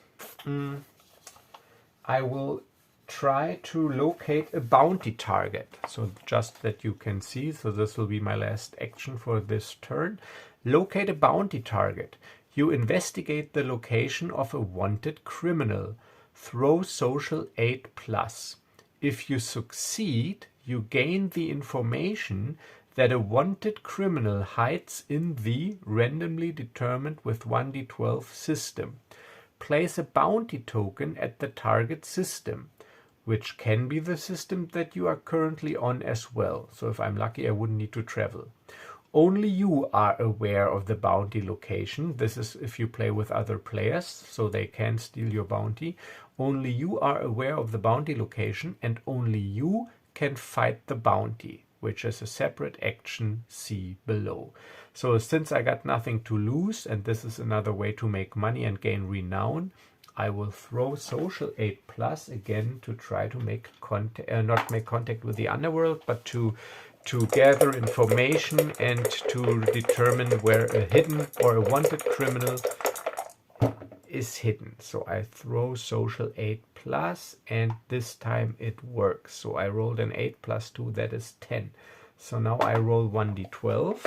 I will try to locate a bounty target. So just that you can see. So this will be my last action for this turn. Locate a bounty target. You investigate the location of a wanted criminal. Throw social 8+. If you succeed, you gain the information that a wanted criminal hides in the randomly determined with 1d12 system. Place a bounty token at the target system, which can be the system that you are currently on as well. So if I'm lucky, I wouldn't need to travel. Only you are aware of the bounty location. This is if you play with other players, so they can steal your bounty. Only you are aware of the bounty location, and only you can fight the bounty, which is a separate action, see below. So since I got nothing to lose, and this is another way to make money and gain renown, I will throw social 8+ again to try to make contact, not make contact with the underworld, but to gather information and to determine where a hidden or a wanted criminal is hidden. So I throw social 8 plus, and this time it works. So I rolled an 8 plus 2, that is 10. So now I roll 1d12.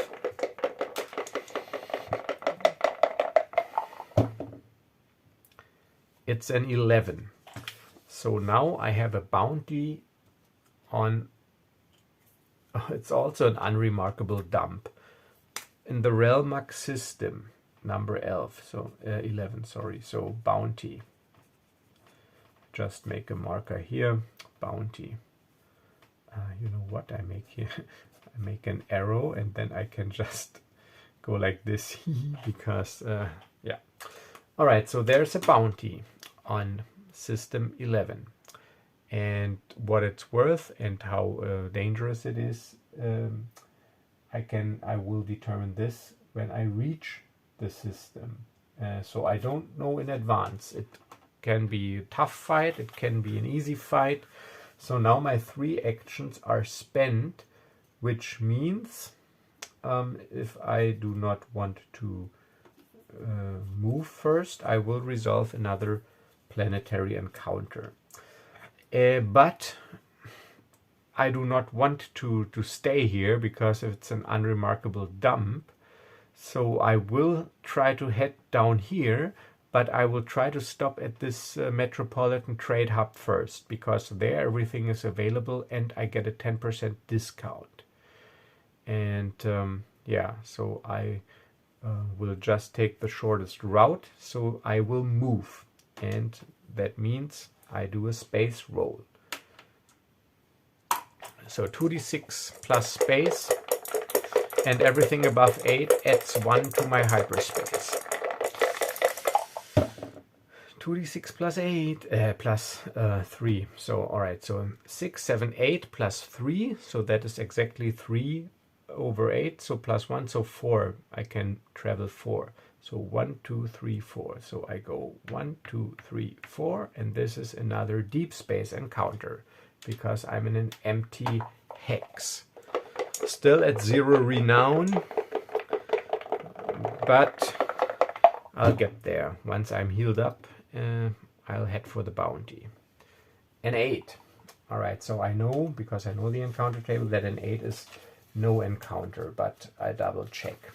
It's an 11. So now I have a bounty on, it's also an unremarkable dump, in the Relmac system, number 11, sorry, so bounty. Just make a marker here, bounty. You know what I make here? I make an arrow, and then I can just go like this, because, yeah. All right, so there's a bounty on system 11. And what it's worth and how dangerous it is, I will determine this when I reach the system. So I don't know in advance. It can be a tough fight, it can be an easy fight. So now my 3 actions are spent, which means if I do not want to move first, I will resolve another planetary encounter. But I do not want to stay here, because it's an unremarkable dump. So I will try to head down here, but I will try to stop at this metropolitan trade hub first, because there everything is available and I get a 10% discount. And yeah, so I will just take the shortest route. So I will move, and that means I do a space roll. So 2d6 plus space, and everything above 8 adds 1 to my hyperspace. 2d6 plus 8 plus 3. So alright, so 6, 7, 8 plus 3. So that is exactly 3 over 8. So plus 1, so 4. I can travel 4. So 1, 2, 3, 4. So I go 1, 2, 3, 4. And this is another deep space encounter, because I'm in an empty hex. Still at 0 renown, but I'll get there. Once I'm healed up, I'll head for the bounty. An 8. Alright, so I know, because I know the encounter table, that an 8 is no encounter, but I double check.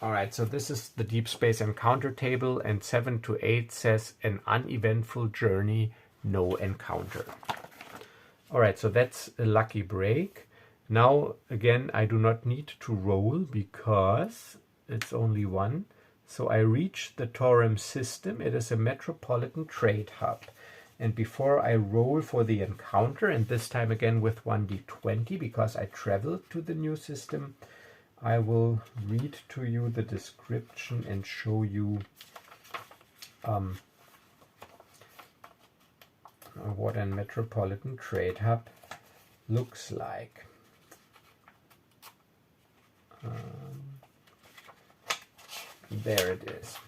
Alright, so this is the deep space encounter table, and 7 to 8 says an uneventful journey, no encounter. Alright, so that's a lucky break. Now, again, I do not need to roll because it's only 1. So I reach the Torem system. It is a metropolitan trade hub. And before I roll for the encounter, and this time again with 1d20 because I traveled to the new system, I will read to you the description and show you what a metropolitan trade hub looks like. There it is.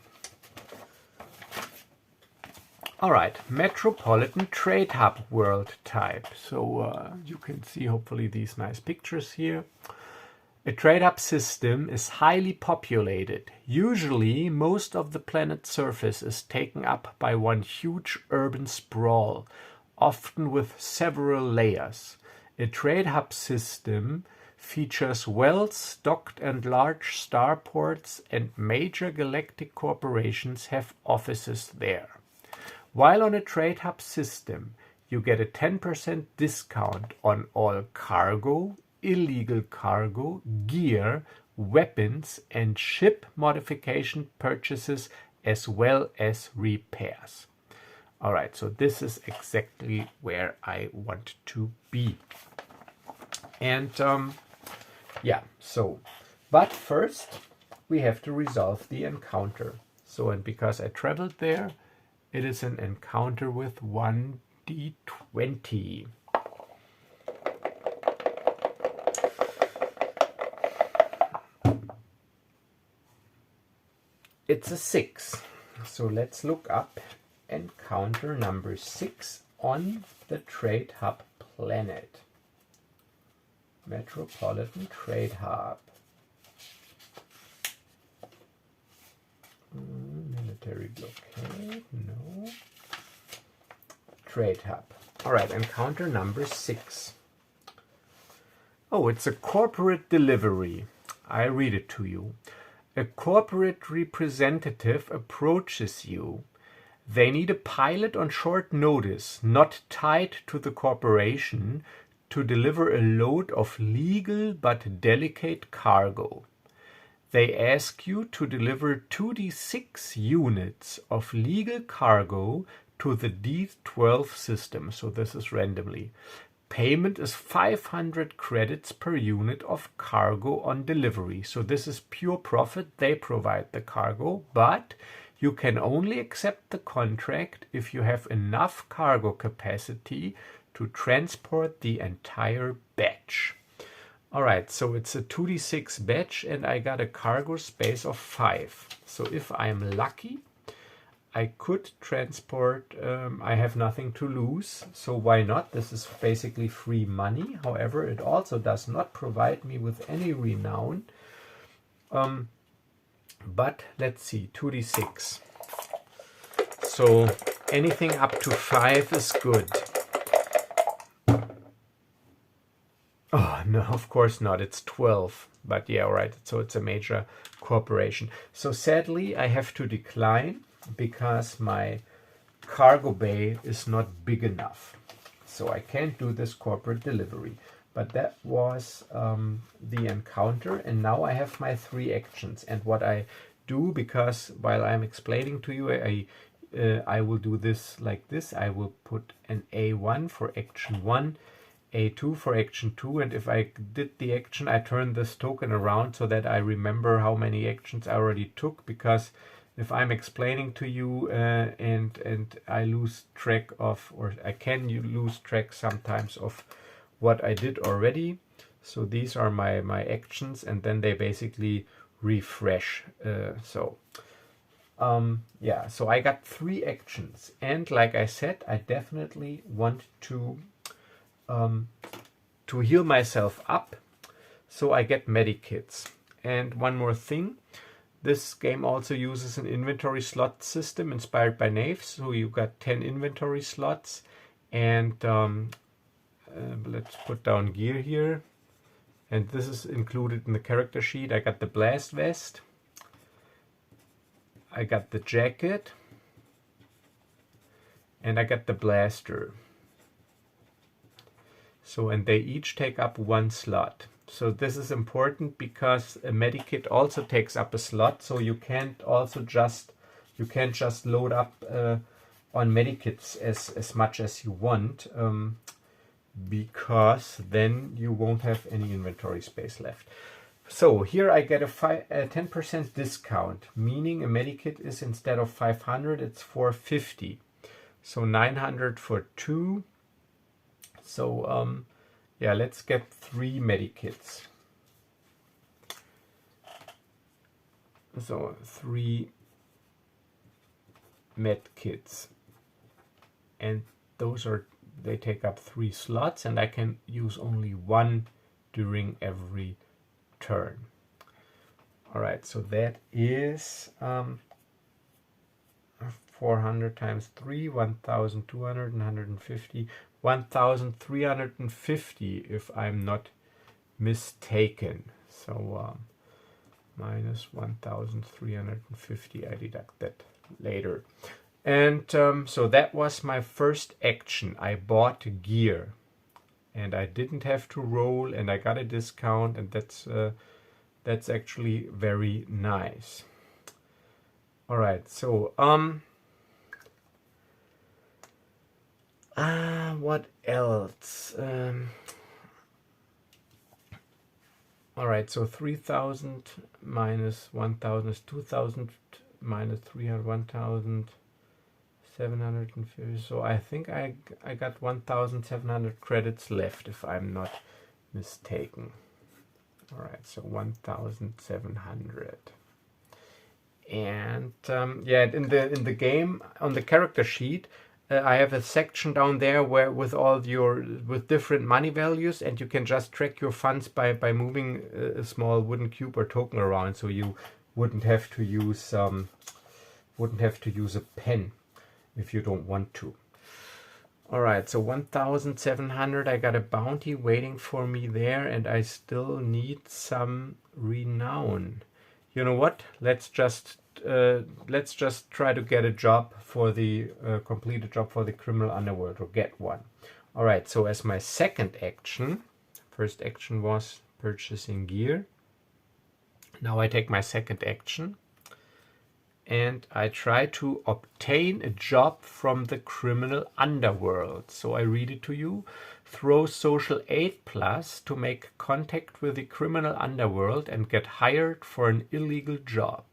All right, metropolitan trade hub world type. So you can see hopefully these nice pictures here. A trade hub system is highly populated. Usually, most of the planet's surface is taken up by one huge urban sprawl, often with several layers. A trade hub system features well-stocked and large starports, and major galactic corporations have offices there. While on a trade hub system, you get a 10% discount on all cargo, illegal cargo, gear, weapons, and ship modification purchases, as well as repairs. Alright, so this is exactly where I want to be. And yeah, so, but first we have to resolve the encounter. So, and because I traveled there, it is an encounter with 1d20. It's a 6. So let's look up encounter number 6 on the trade hub planet. Metropolitan trade hub. Military blockade, no. Trade hub. All right, encounter number 6. Oh, it's a corporate delivery. I read it to you. A corporate representative approaches you. They need a pilot on short notice, not tied to the corporation, to deliver a load of legal but delicate cargo. They ask you to deliver 2d6 units of legal cargo to the D12 system, so this is randomly. Payment is 500 credits per unit of cargo on delivery. So this is pure profit. They provide the cargo, but you can only accept the contract if you have enough cargo capacity to transport the entire batch. All right, so it's a 2d6 batch and I got a cargo space of 5. So if I'm lucky, I could transport, I have nothing to lose, so why not? This is basically free money. However, it also does not provide me with any renown. But let's see, 2d6. So anything up to 5 is good. Oh, no, of course not. It's 12. But yeah, all right. So it's a major corporation. So sadly, I have to decline, because my cargo bay is not big enough. So I can't do this corporate delivery. But that was the encounter, and now I have my 3 actions. And what I do, because while I'm explaining to you, I will do this like this. I will put an A1 for action 1, A2 for action 2, and if I did the action, I turn this token around so that I remember how many actions I already took, because if I'm explaining to you and I lose track of, or I can lose track sometimes of what I did already. So these are my actions, and then they basically refresh. Yeah, so I got 3 actions, and like I said, I definitely want to heal myself up, so I get medikits. And one more thing. This game also uses an inventory slot system inspired by Knaves. So you got 10 inventory slots. And let's put down gear here. And this is included in the character sheet. I got the blast vest. I got the jacket. And I got the blaster. So, and they each take up 1 slot. So this is important because a medikit also takes up a slot. So you can't just load up on medikits as much as you want, because then you won't have any inventory space left. So here I get a 10% discount, meaning a medikit is, instead of 500, it's 450. So 900 for 2. So yeah, let's get 3 medikits. So 3 medkits, and they take up 3 slots, and I can use only 1 during every turn. All right, so that is 400 times 3, 1,200 and 150. 1,350 if I'm not mistaken. So minus 1,350, I deduct that later. And so that was my first action. I bought gear and I didn't have to roll, and I got a discount, and that's actually very nice. All right, so what else? All right, so 3,000 minus 1,000 is 2,000, minus 300, 1,750. So I think I got 1,700 credits left, if I'm not mistaken. All right, so 1,700. And yeah, in the game, on the character sheet, I have a section down there where with different money values, and you can just track your funds by moving a small wooden cube or token around, so you wouldn't have to use wouldn't have to use a pen if you don't want to. All right, so 1,700. I got a bounty waiting for me there, and I still need some renown. You know what? Let's just try to get a job for the complete a job for the criminal underworld, or get one. All right. So as my second action, first action was purchasing gear. Now I take my second action, and I try to obtain a job from the criminal underworld. So I read it to you. Throw social 8+ to make contact with the criminal underworld and get hired for an illegal job.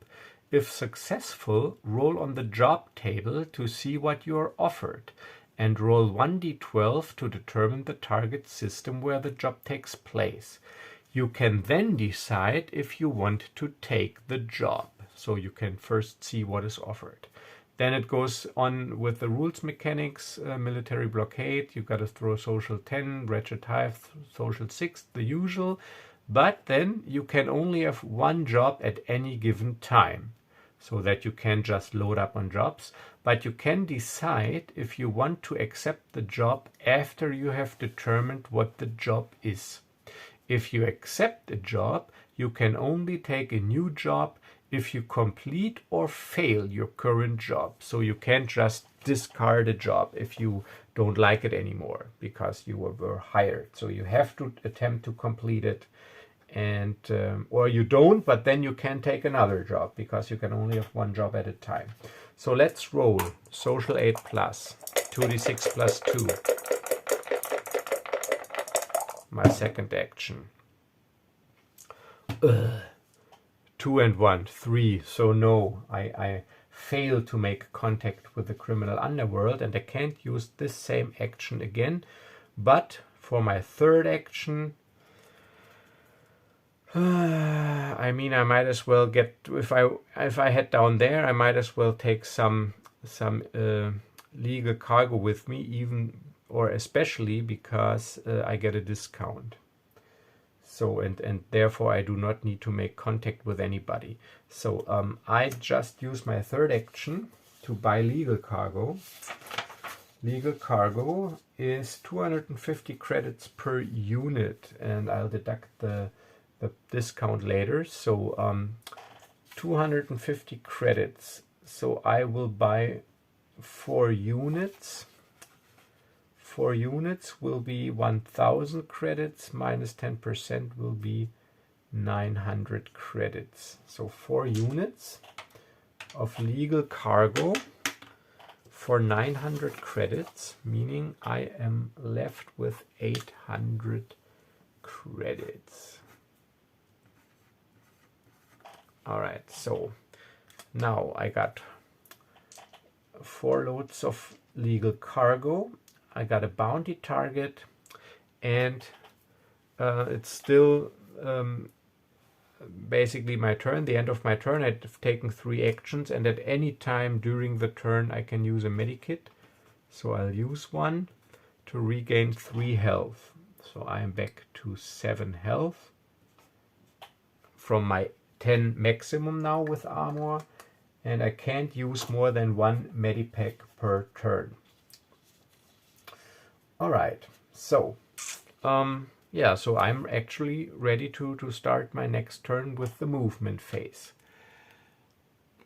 If successful, roll on the job table to see what you are offered, and roll 1d12 to determine the target system where the job takes place. You can then decide if you want to take the job. So you can first see what is offered. Then it goes on with the rules mechanics, military blockade. You got to throw social 10, wretched hive, social 6, the usual. But then you can only have one job at any given time, so that you can just load up on jobs. But you can decide if you want to accept the job after you have determined what the job is. If you accept a job, you can only take a new job if you complete or fail your current job. So you can't just discard a job if you don't like it anymore because you were hired. So you have to attempt to complete it, and or you don't, but then you can take another job because you can only have one job at a time. So let's roll social 8+, 2d6 plus 2. My second action. 2 and 1, 3. So no, I fail to make contact with the criminal underworld, and I can't use this same action again. But for my third action, I mean, I might as well get, if I head down there, I might as well take some legal cargo with me, even or especially because I get a discount. So and therefore I do not need to make contact with anybody. So I just use my third action to buy legal cargo. Legal cargo is 250 credits per unit, and I'll deduct the discount later. So 250 credits. So I will buy 4 units. 4 units will be 1,000 credits, minus 10% will be 900 credits. So 4 units of legal cargo for 900 credits, meaning I am left with 800 credits. Alright, so now I got 4 loads of legal cargo. I got a bounty target, and it's still basically my turn, the end of my turn. I've taken 3 actions, and at any time during the turn I can use a medikit. So I'll use one to regain 3 health. So I am back to 7 health from my 10 maximum now with armor, and I can't use more than 1 medipack per turn. Alright, so yeah, so I'm actually ready to start my next turn with the movement phase.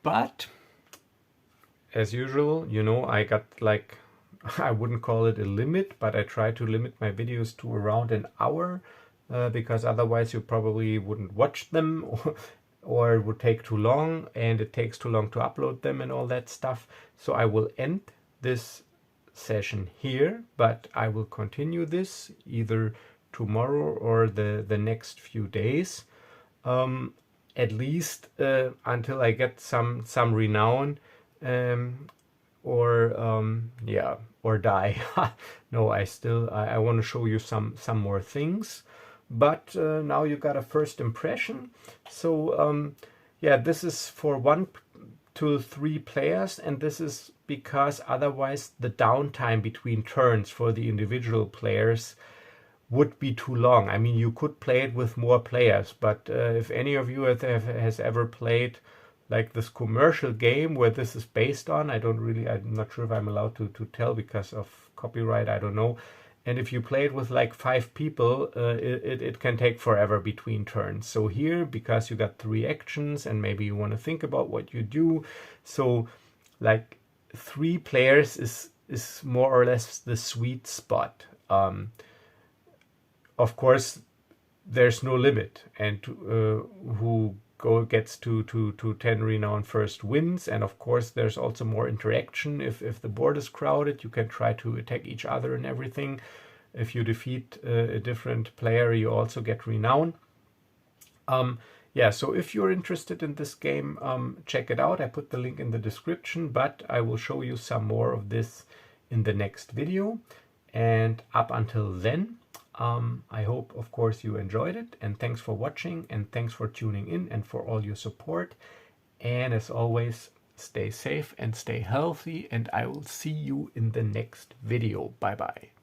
But as usual, you know, I got like, I wouldn't call it a limit, but I try to limit my videos to around an hour, because otherwise you probably wouldn't watch them, or it would take too long, and it takes too long to upload them and all that stuff. So I will end this session here, but I will continue this either tomorrow or the next few days, at least until I get some renown, or die. No, I want to show you some more things, but now you got a first impression. So yeah, this is for 1 to 3 players, and this is because otherwise the downtime between turns for the individual players would be too long. I mean, you could play it with more players, but if any of you has ever played like this commercial game where this is based on. I'm not sure if I'm allowed to tell because of copyright, I don't know. And if you play it with like 5 people, it can take forever between turns. So here, because you got 3 actions and maybe you want to think about what you do, so like 3 players is more or less the sweet spot. Of course, there's no limit, and who gets to 10 renown first wins. And of course there's also more interaction. If the board is crowded, you can try to attack each other and everything. If you defeat a different player, you also get renown. Yeah, so if you're interested in this game, check it out. I put the link in the description, but I will show you some more of this in the next video. And up until then, I hope, of course, you enjoyed it, and thanks for watching, and thanks for tuning in and for all your support. And as always, stay safe and stay healthy, and I will see you in the next video. Bye bye.